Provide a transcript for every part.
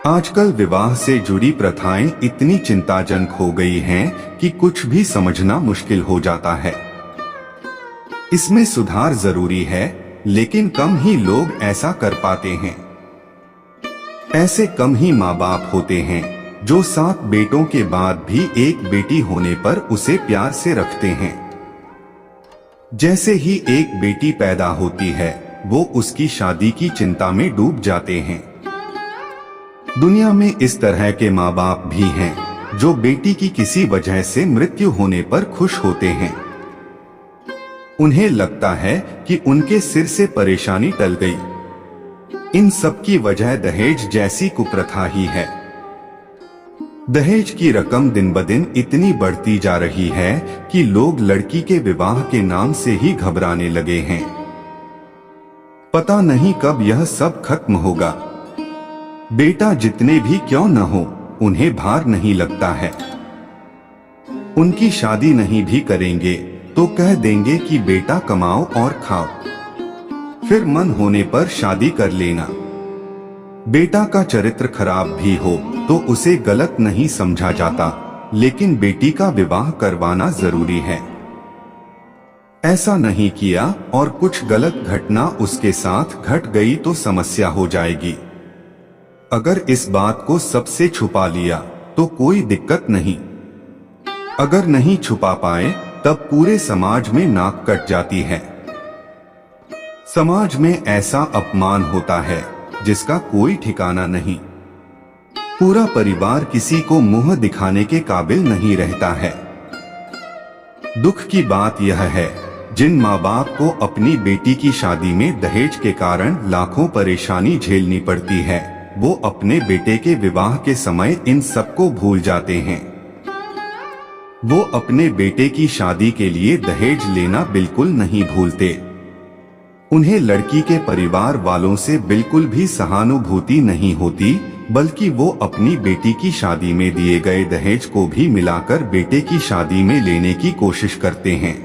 आजकल विवाह से जुड़ी प्रथाएं इतनी चिंताजनक हो गई हैं कि कुछ भी समझना मुश्किल हो जाता है। इसमें सुधार जरूरी है, लेकिन कम ही लोग ऐसा कर पाते हैं। ऐसे कम ही माँ बाप होते हैं जो 7 बेटों के बाद भी एक बेटी होने पर उसे प्यार से रखते हैं। जैसे ही एक बेटी पैदा होती है, वो उसकी शादी की चिंता में डूब जाते हैं। दुनिया में इस तरह के माँ बाप भी हैं जो बेटी की किसी वजह से मृत्यु होने पर खुश होते हैं। उन्हें लगता है कि उनके सिर से परेशानी टल गई। इन सब की वजह दहेज जैसी कुप्रथा ही है। दहेज की रकम दिन ब दिन इतनी बढ़ती जा रही है कि लोग लड़की के विवाह के नाम से ही घबराने लगे हैं। पता नहीं कब यह सब खत्म होगा। बेटा जितने भी क्यों न हो, उन्हें भार नहीं लगता है। उनकी शादी नहीं भी करेंगे तो कह देंगे कि बेटा कमाओ और खाओ, फिर मन होने पर शादी कर लेना। बेटा का चरित्र खराब भी हो तो उसे गलत नहीं समझा जाता, लेकिन बेटी का विवाह करवाना जरूरी है। ऐसा नहीं किया और कुछ गलत घटना उसके साथ घट गई तो समस्या हो जाएगी। अगर इस बात को सबसे छुपा लिया तो कोई दिक्कत नहीं। अगर नहीं छुपा पाए तब पूरे समाज में नाक कट जाती है। समाज में ऐसा अपमान होता है जिसका कोई ठिकाना नहीं। पूरा परिवार किसी को मुंह दिखाने के काबिल नहीं रहता है। दुख की बात यह है, जिन माँ बाप को अपनी बेटी की शादी में दहेज के कारण लाखों परेशानी झेलनी पड़ती है, वो अपने बेटे के विवाह के समय इन सबको भूल जाते हैं। वो अपने बेटे की शादी के लिए दहेज लेना बिल्कुल नहीं भूलते। उन्हें लड़की के परिवार वालों से बिल्कुल भी सहानुभूति नहीं होती, बल्कि वो अपनी बेटी की शादी में दिए गए दहेज को भी मिलाकर बेटे की शादी में लेने की कोशिश करते हैं।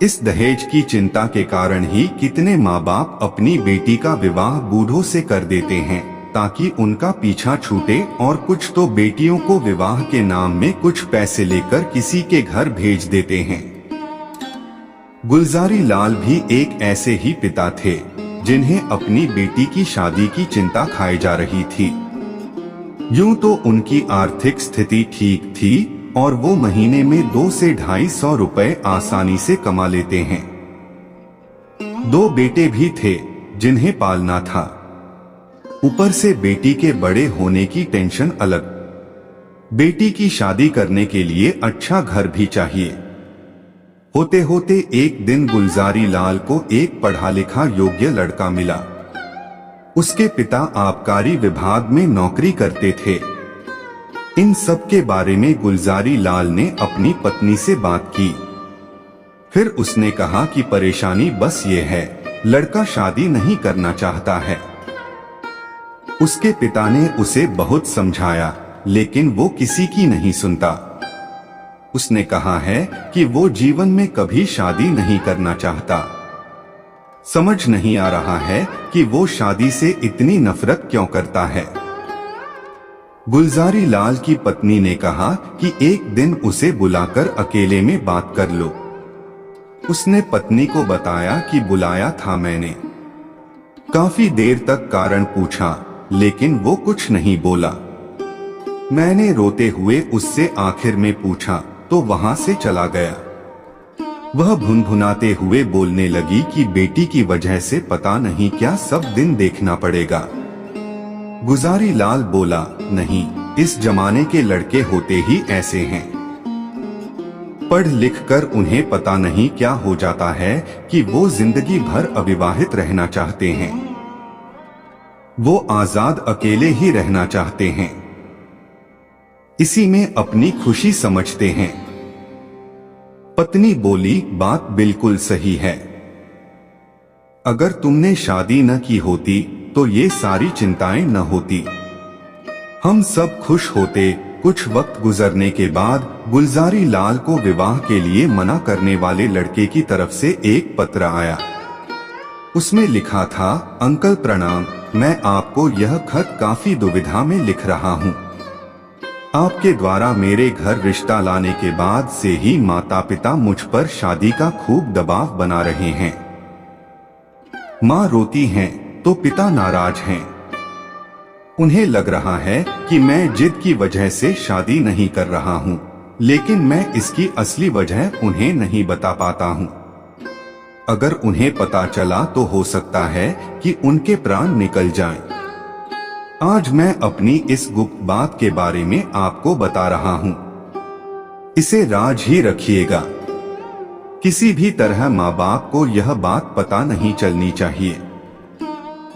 इस दहेज की चिंता के कारण ही कितने माँ बाप अपनी बेटी का विवाह बूढ़ों से कर देते हैं ताकि उनका पीछा छूटे, और कुछ तो बेटियों को विवाह के नाम में कुछ पैसे लेकर किसी के घर भेज देते हैं। गुलजारी लाल भी एक ऐसे ही पिता थे जिन्हें अपनी बेटी की शादी की चिंता खाई जा रही थी। यूं तो उनकी आर्थिक स्थिति ठीक थी और वो महीने में 200 से 250 रुपए आसानी से कमा लेते हैं। 2 बेटे भी थे जिन्हें पालना था। ऊपर से बेटी के बड़े होने की टेंशन अलग। बेटी की शादी करने के लिए अच्छा घर भी चाहिए। होते होते एक दिन गुलजारी लाल को एक पढ़ा लिखा योग्य लड़का मिला। उसके पिता आबकारी विभाग में नौकरी करते थे। इन सब के बारे में गुलजारी लाल ने अपनी पत्नी से बात की। फिर उसने कहा कि परेशानी बस ये है, लड़का शादी नहीं करना चाहता है। उसके पिता ने उसे बहुत समझाया, लेकिन वो किसी की नहीं सुनता। उसने कहा है कि वो जीवन में कभी शादी नहीं करना चाहता। समझ नहीं आ रहा है कि वो शादी से इतनी नफरत क्यों करता है। गुलजारी लाल की पत्नी ने कहा कि एक दिन उसे बुलाकर अकेले में बात कर लो। उसने पत्नी को बताया कि बुलाया था मैंने। काफी देर तक कारण पूछा, लेकिन वो कुछ नहीं बोला। मैंने रोते हुए उससे आखिर में पूछा तो वहां से चला गया। वह भुनभुनाते हुए बोलने लगी कि बेटी की वजह से पता नहीं क्या सब दिन देखना पड़ेगा। गुलजारी लाल बोला, नहीं, इस जमाने के लड़के होते ही ऐसे हैं। पढ़ लिख कर उन्हें पता नहीं क्या हो जाता है कि वो जिंदगी भर अविवाहित रहना चाहते हैं। वो आजाद अकेले ही रहना चाहते हैं। इसी में अपनी खुशी समझते हैं। पत्नी बोली, बात बिल्कुल सही है। अगर तुमने शादी न की होती तो ये सारी चिंताएं न होती। हम सब खुश होते। कुछ वक्त गुजरने के बाद गुलजारी लाल को विवाह के लिए मना करने वाले लड़के की तरफ से एक पत्र आया। उसमें लिखा था, अंकल प्रणाम, मैं आपको यह खत काफी दुविधा में लिख रहा हूँ। आपके द्वारा मेरे घर रिश्ता लाने के बाद से ही माता पिता मुझ पर शादी का खूब दबाव बना रहे हैं। माँ रोती हैं तो पिता नाराज हैं। उन्हें लग रहा है कि मैं जिद की वजह से शादी नहीं कर रहा हूँ, लेकिन मैं इसकी असली वजह उन्हें नहीं बता पाता हूँ। अगर उन्हें पता चला तो हो सकता है कि उनके प्राण निकल जाएं। आज मैं अपनी इस गुप्त बात के बारे में आपको बता रहा हूँ। इसे राज ही रखिएगा। किसी भी तरह माँ बाप को यह बात पता नहीं चलनी चाहिए।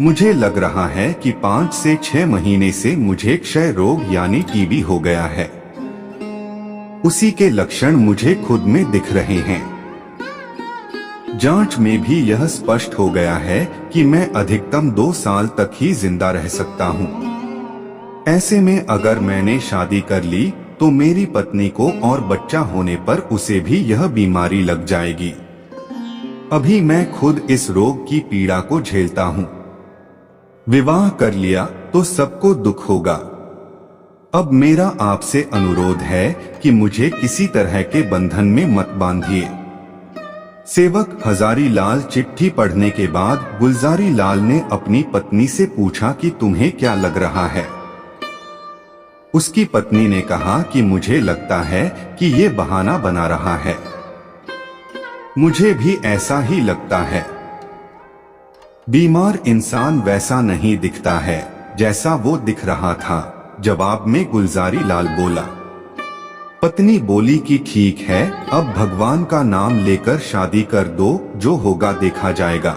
मुझे लग रहा है कि 5 से 6 महीने से मुझे क्षय रोग यानी टीबी हो गया है। उसी के लक्षण मुझे खुद में दिख रहे हैं। जांच में भी यह स्पष्ट हो गया है कि मैं अधिकतम 2 साल तक ही जिंदा रह सकता हूँ। ऐसे में अगर मैंने शादी कर ली तो मेरी पत्नी को और बच्चा होने पर उसे भी यह बीमारी लग जाएगी। अभी मैं खुद इस रोग की पीड़ा को झेलता हूँ। विवाह कर लिया तो सबको दुख होगा। अब मेरा आपसे अनुरोध है कि मुझे किसी तरह के बंधन में मत बांधिए। सेवक हजारी लाल चिट्ठी पढ़ने के बाद गुलजारी लाल ने अपनी पत्नी से पूछा कि तुम्हें क्या लग रहा है। उसकी पत्नी ने कहा कि मुझे लगता है कि ये बहाना बना रहा है। मुझे भी ऐसा ही लगता है। बीमार इंसान वैसा नहीं दिखता है जैसा वो दिख रहा था। जवाब में गुलजारी लाल बोला। पत्नी बोली कि ठीक है, अब भगवान का नाम लेकर शादी कर दो, जो होगा देखा जाएगा।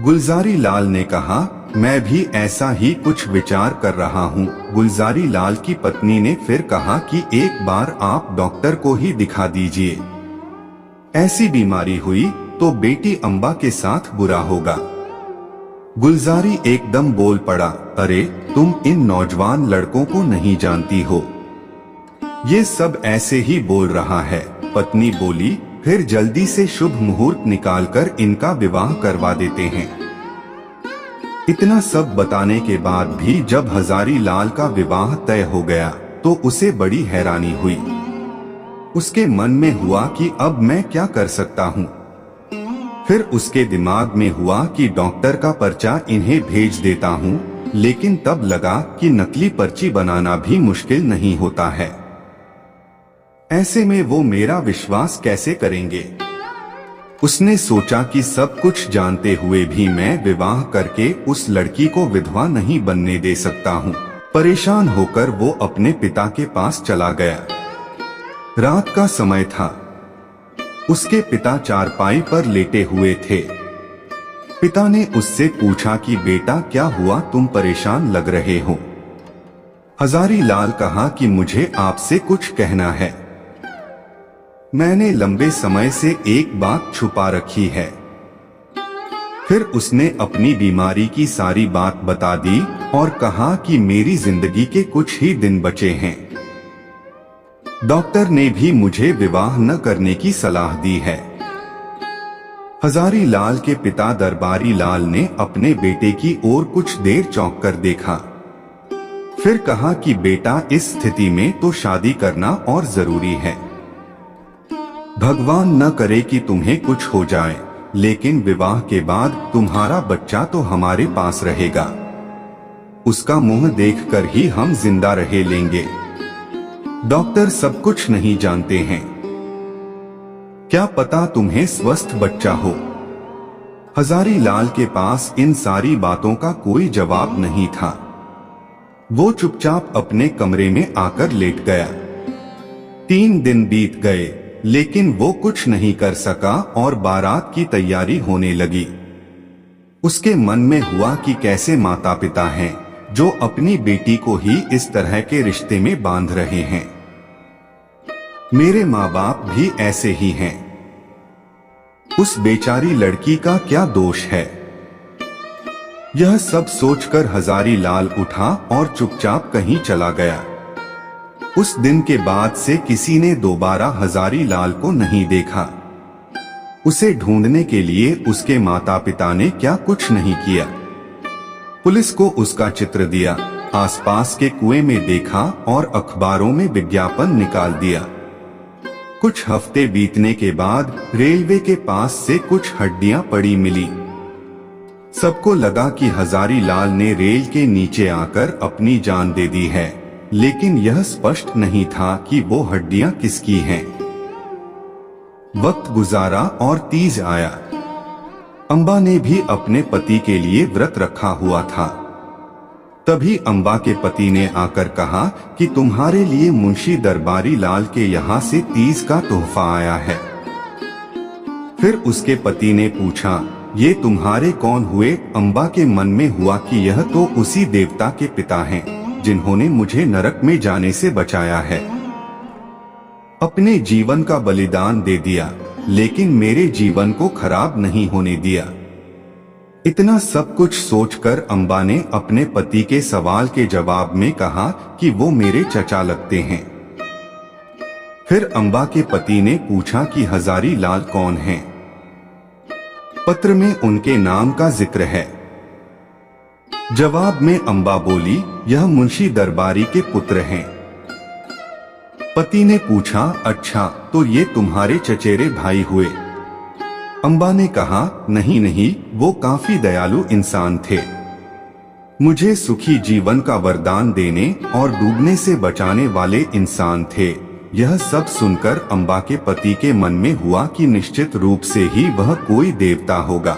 गुलजारी लाल ने कहा, मैं भी ऐसा ही कुछ विचार कर रहा हूँ। गुलजारी लाल की पत्नी ने फिर कहा कि एक बार आप डॉक्टर को ही दिखा दीजिए। ऐसी बीमारी हुई तो बेटी अम्बा के साथ बुरा होगा। गुलजारी एकदम बोल पड़ा, अरे तुम इन नौजवान लड़कों को नहीं जानती हो, ये सब ऐसे ही बोल रहा है। पत्नी बोली, फिर जल्दी से शुभ मुहूर्त निकालकर इनका विवाह करवा देते हैं। इतना सब बताने के बाद भी जब हजारी लाल का विवाह तय हो गया तो उसे बड़ी हैरानी हुई। उसके मन में हुआ कि अब मैं क्या कर सकता हूँ। फिर उसके दिमाग में हुआ कि डॉक्टर का पर्चा इन्हें भेज देता हूँ, लेकिन तब लगा कि नकली पर्ची बनाना भी मुश्किल नहीं होता है। ऐसे में वो मेरा विश्वास कैसे करेंगे। उसने सोचा कि सब कुछ जानते हुए भी मैं विवाह करके उस लड़की को विधवा नहीं बनने दे सकता हूँ। परेशान होकर वो अपने पिता के पास चला गया। रात का समय था। उसके पिता चारपाई पर लेटे हुए थे। पिता ने उससे पूछा कि बेटा क्या हुआ, तुम परेशान लग रहे हो। हजारी लाल कहा कि मुझे आपसे कुछ कहना है। मैंने लंबे समय से एक बात छुपा रखी है। फिर उसने अपनी बीमारी की सारी बात बता दी और कहा कि मेरी जिंदगी के कुछ ही दिन बचे हैं। डॉक्टर ने भी मुझे विवाह न करने की सलाह दी है। हजारी लाल के पिता दरबारी लाल ने अपने बेटे की ओर कुछ देर चौंक कर देखा। फिर कहा कि बेटा, इस स्थिति में तो शादी करना और जरूरी है। भगवान न करे कि तुम्हें कुछ हो जाए, लेकिन विवाह के बाद तुम्हारा बच्चा तो हमारे पास रहेगा। उसका मुंह देखकर ही हम जिंदा रह लेंगे। डॉक्टर सब कुछ नहीं जानते हैं। क्या पता तुम्हें स्वस्थ बच्चा हो। हजारी लाल के पास इन सारी बातों का कोई जवाब नहीं था। वो चुपचाप अपने कमरे में आकर लेट गया। 3 दिन बीत गए, लेकिन वो कुछ नहीं कर सका और बारात की तैयारी होने लगी। उसके मन में हुआ कि कैसे माता पिता हैं जो अपनी बेटी को ही इस तरह के रिश्ते में बांध रहे हैं। मेरे माँ बाप भी ऐसे ही हैं। उस बेचारी लड़की का क्या दोष है। यह सब सोचकर हजारी लाल उठा और चुपचाप कहीं चला गया। उस दिन के बाद से किसी ने दोबारा हजारी लाल को नहीं देखा। उसे ढूंढने के लिए उसके माता पिता ने क्या कुछ नहीं किया। पुलिस को उसका चित्र दिया, आसपास के कुएं में देखा और अखबारों में विज्ञापन निकाल दिया। कुछ हफ्ते बीतने के बाद रेलवे के पास से कुछ हड्डियां पड़ी मिली। सबको लगा कि हजारी लाल ने रेल के नीचे आकर अपनी जान दे दी है, लेकिन यह स्पष्ट नहीं था कि वो हड्डियां किसकी हैं। वक्त गुजारा और तीज आया। अंबा ने भी अपने पति के लिए व्रत रखा हुआ था। तभी अंबा के पति ने आकर कहा कि तुम्हारे लिए मुंशी दरबारी लाल के यहाँ से तीज का तोहफा आया है। फिर उसके पति ने पूछा, ये तुम्हारे कौन हुए? अंबा के मन में हुआ कि यह तो उसी देवता के पिता हैं जिन्होंने मुझे नरक में जाने से बचाया है। अपने जीवन का बलिदान दे दिया, लेकिन मेरे जीवन को खराब नहीं होने दिया। इतना सब कुछ सोचकर अंबा ने अपने पति के सवाल के जवाब में कहा कि वो मेरे चचा लगते हैं। फिर अंबा के पति ने पूछा कि हजारी लाल कौन हैं? पत्र में उनके नाम का जिक्र है। जवाब में अंबा बोली, यह मुंशी दरबारी के पुत्र हैं। पति ने पूछा, अच्छा तो ये तुम्हारे चचेरे भाई हुए? अंबा ने कहा, नहीं नहीं, वो काफी दयालु इंसान थे। मुझे सुखी जीवन का वरदान देने और डूबने से बचाने वाले इंसान थे। यह सब सुनकर अंबा के पति के मन में हुआ कि निश्चित रूप से ही वह कोई देवता होगा।